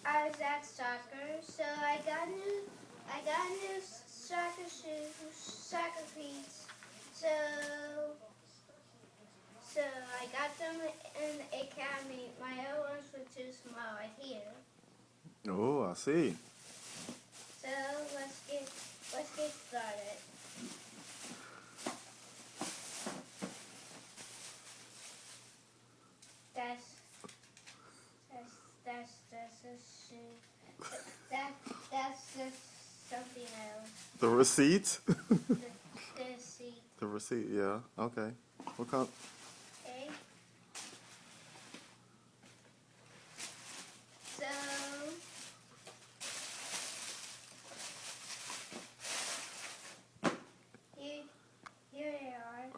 I was at soccer, so I got new soccer shoes, soccer cleats. So I got them in the academy. My old ones were too small right here. Oh, I see. So let's get started. That's a shoe. That's just something else. The receipt? The seat. The receipt, yeah. Okay. What kind? Okay. So here they are.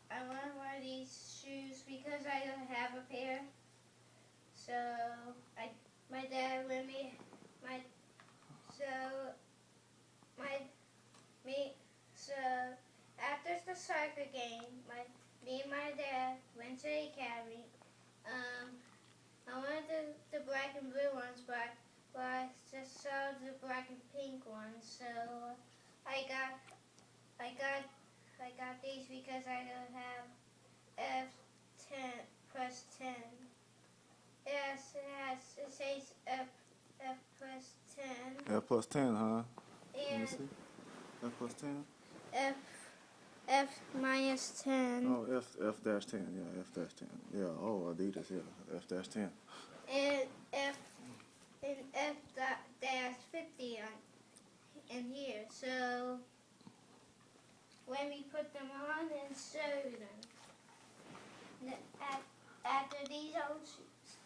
I wanted one of these shoes because I don't have a pair. So my dad let me my so my me so after the soccer game, me and my dad went to the academy. I wanted the black and blue ones, but I just saw the black and pink ones. So I got these because I don't have F10 plus 10. Yes, it says F plus 10. F plus 10, huh? And Let me see. F plus 10? F minus 10. Oh, F dash 10. Yeah, F dash 10. Yeah, oh, Adidas, yeah. F dash 10. And F dash 50 in here. So when we put them on and show them after these old shoes.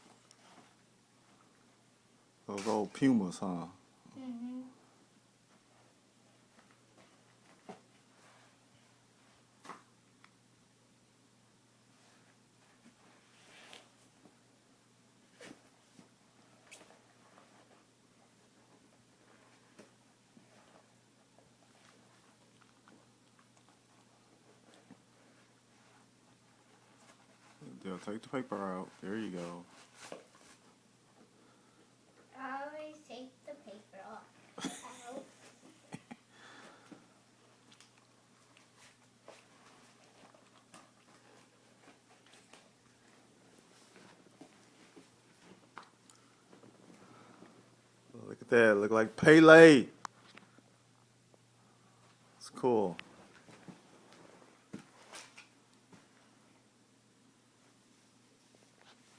Those old Pumas, huh? Mm-hmm. They'll take the paper out. There you go. I always take the paper off. Out. Look at that. Look like Pele. It's cool.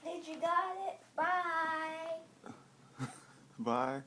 Did you got it? Bye. Bye.